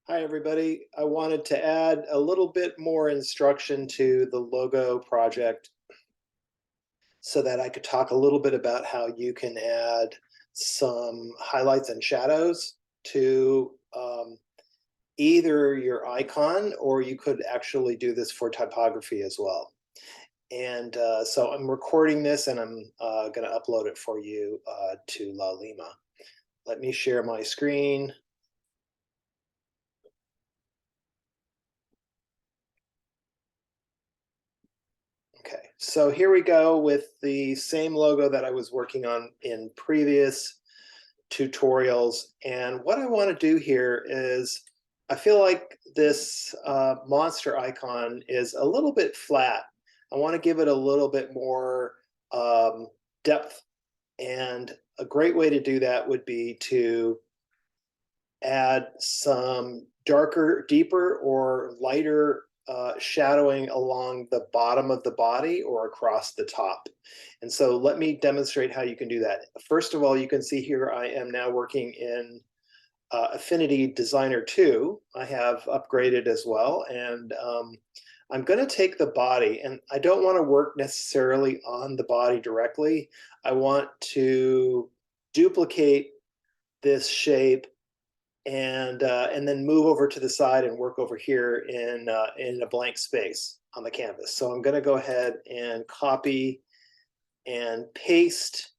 Hi, everybody. I wanted to add a little bit more instruction to the logo project so that I could talk a little bit about how you can add some highlights and shadows to either your icon, or you could actually do this for typography as well. And so I'm recording this and I'm going to upload it for you to La Lima. Let me share my screen. Okay, so here we go with the same logo that I was working on in previous tutorials. And what I want to do here is, I feel like this monster icon is a little bit flat. I want to give it a little bit more depth. And a great way to do that would be to add some darker, deeper, or lighter shadowing along the bottom of the body or across the top. And so let me demonstrate how you can do that. First of all, you can see here I am now working in Affinity Designer 2. I have upgraded as well. And I'm going to take the body, and I don't want to work necessarily on the body directly. I want to duplicate this shape and then move over to the side and work over here in a blank space on the canvas. So I'm going to go ahead and copy and paste,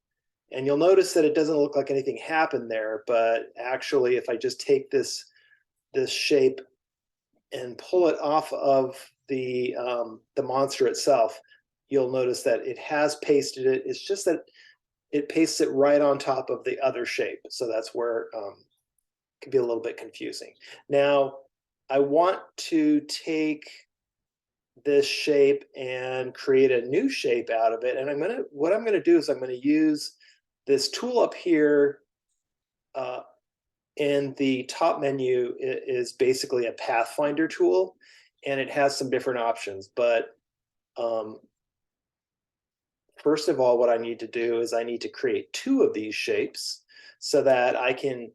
and you'll notice that it doesn't look like anything happened there, but actually if I just take this shape and pull it off of the monster itself, you'll notice that it has pasted it. It's just that it pastes it right on top of the other shape. So that's where can be a little bit confusing. Now, I want to take this shape and create a new shape out of it. And what I'm gonna do is I'm gonna use this tool up here uh, in the top menu. It is basically a Pathfinder tool, and it has some different options. But um, first of all, what I need to do is I need to create two of these shapes so that I can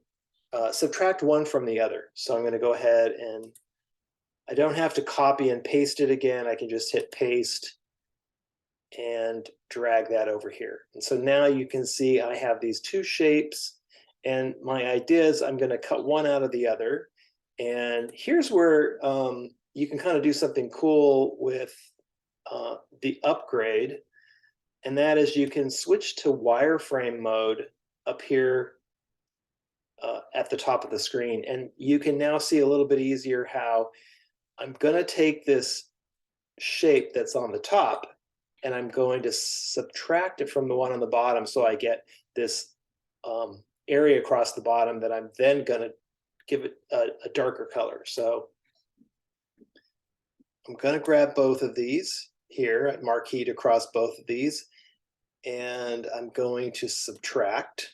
subtract one from the other. So I'm going to go ahead and I don't have to copy and paste it again. I can just hit paste and drag that over here. And so now you can see I have these two shapes, and my idea is I'm going to cut one out of the other. And here's where you can kind of do something cool with the upgrade, and that is you can switch to wireframe mode up here at the top of the screen. And you can now see a little bit easier how I'm going to take this shape that's on the top and I'm going to subtract it from the one on the bottom, so I get this area across the bottom that I'm then going to give it a darker color. So I'm going to grab both of these here, marqueed across both of these, and I'm going to subtract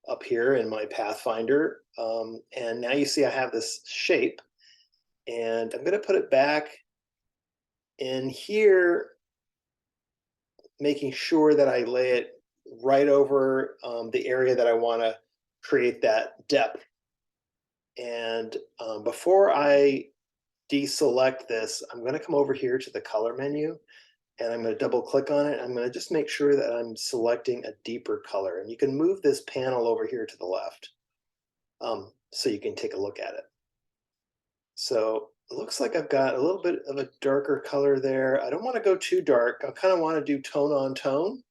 up here in my Pathfinder. And now you see I have this shape, and I'm going to put it back in here, making sure that I lay it right over the area that I want to create that depth. And before I deselect this, I'm going to come over here to the color menu, and I'm going to double click on it. I'm going to just make sure that I'm selecting a deeper color. And you can move this panel over here to the left so you can take a look at it. So it looks like I've got a little bit of a darker color there. I don't want to go too dark. I kind of want to do tone on tone,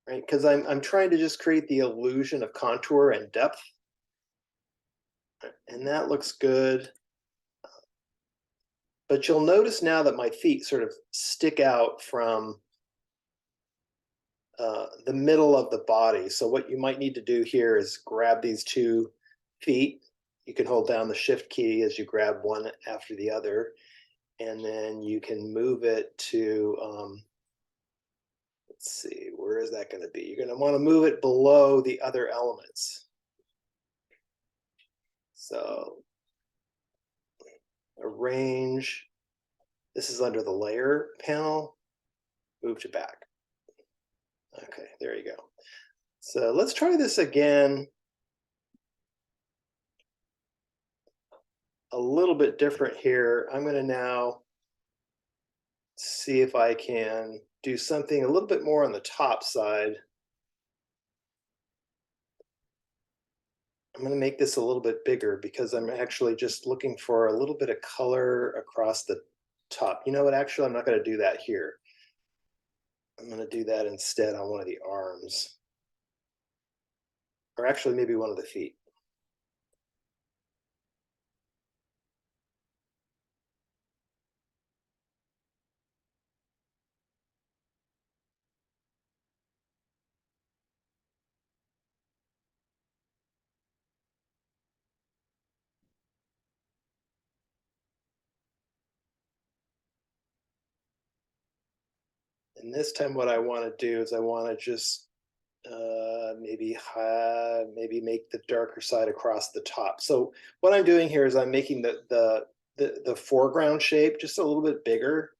right? Because I'm trying to just create the illusion of contour and depth. And that looks good. But you'll notice now that my feet sort of stick out from the middle of the body. So what you might need to do here is grab these two feet. You can hold down the shift key as you grab one after the other, and then you can move it to, let's see, where is that going to be? You're going to want to move it below the other elements. So arrange, this is under the layer panel, move to back. Okay, there you go. So let's try this again. a little bit different here. I'm going to now see if I can do something a little bit more on the top side. I'm going to make this a little bit bigger because I'm actually just looking for a little bit of color across the top. You know what? Actually, I'm not going to do that here. I'm going to do that instead on one of the arms, or actually maybe one of the feet. And this time what I want to do is I want to just maybe make the darker side across the top. So what I'm doing here is I'm making the foreground shape just a little bit bigger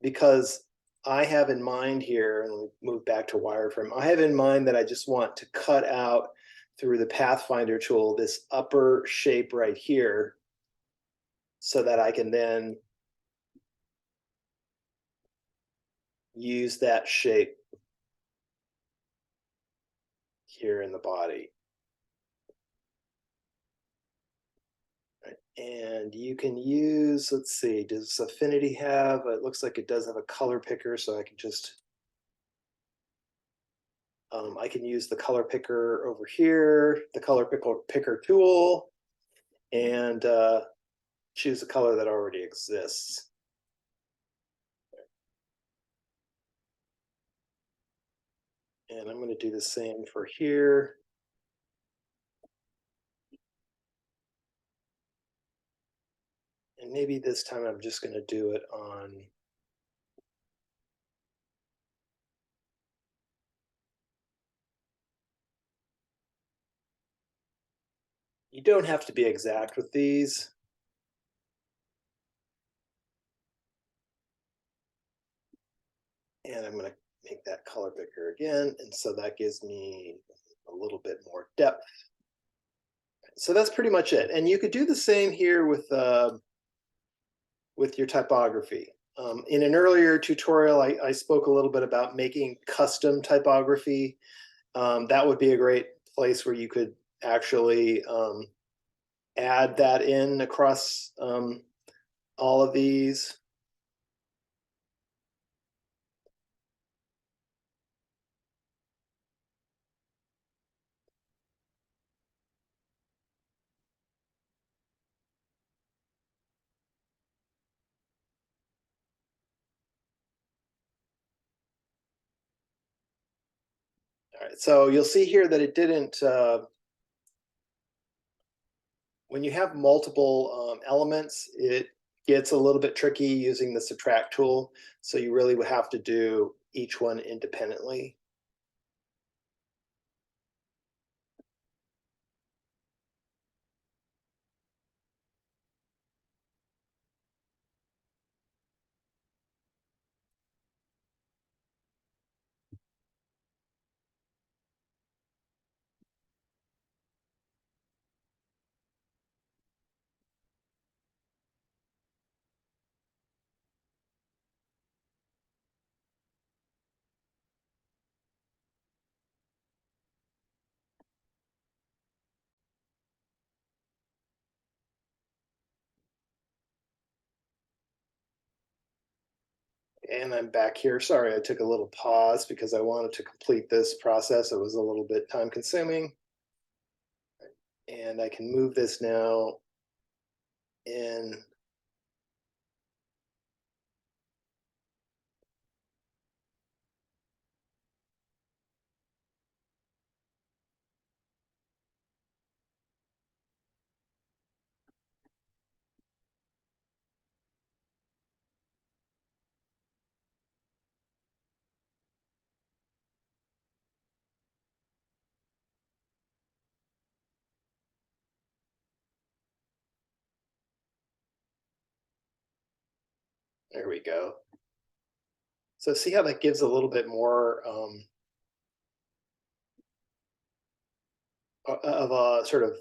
because I have in mind here, and we'll move back to wireframe, I have in mind that I just want to cut out through the Pathfinder tool this upper shape right here so that I can then use that shape here in the body. And you can use, let's see, does Affinity have, it looks like it does have a color picker, so I can just, I can use the color picker over here, the color picker tool, and choose a color that already exists. And I'm going to do the same for here. And maybe this time I'm just going to do it on, you don't have to be exact with these. And I'm going to make that color picker again. And so that gives me a little bit more depth. So that's pretty much it. And you could do the same here with your typography. In an earlier tutorial, I spoke a little bit about making custom typography. That would be a great place where you could actually add that in across all of these. All right, so you'll see here that it didn't, when you have multiple elements, it gets a little bit tricky using the subtract tool. So you really would have to do each one independently. And I'm back here. Sorry, I took a little pause because I wanted to complete this process. It was a little bit time consuming. And I can move this now in. There we go. So see how that gives a little bit more of a sort of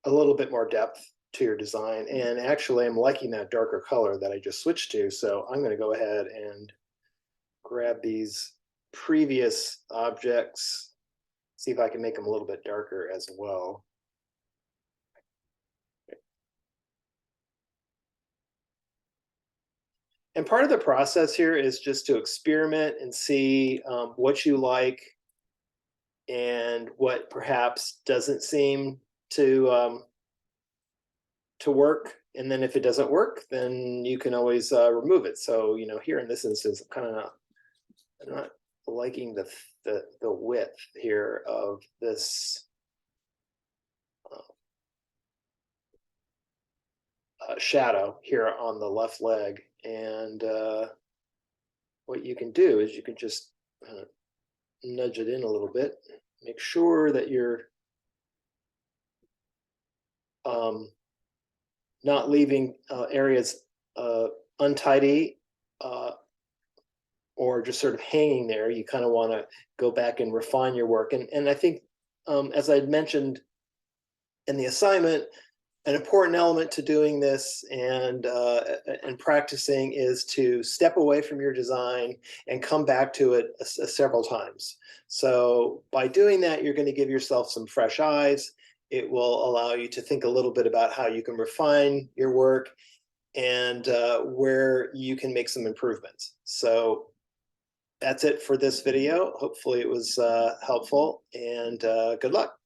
a little bit more depth to your design. And actually, I'm liking that darker color that I just switched to. So I'm going to go ahead and grab these previous objects, see if I can make them a little bit darker as well. And part of the process here is just to experiment and see what you like and what perhaps doesn't seem to work. And then if it doesn't work, then you can always remove it. So, you know, here in this instance, I'm not liking the width here of this shadow here on the left leg. And what you can do is you can just nudge it in a little bit, make sure that you're not leaving areas untidy or just sort of hanging there. You kind of want to go back and refine your work. And I think, as I mentioned in the assignment, an important element to doing this and practicing is to step away from your design and come back to it several times. So by doing that, you're going to give yourself some fresh eyes. It will allow you to think a little bit about how you can refine your work and where you can make some improvements. So that's it for this video. Hopefully it was helpful, and good luck.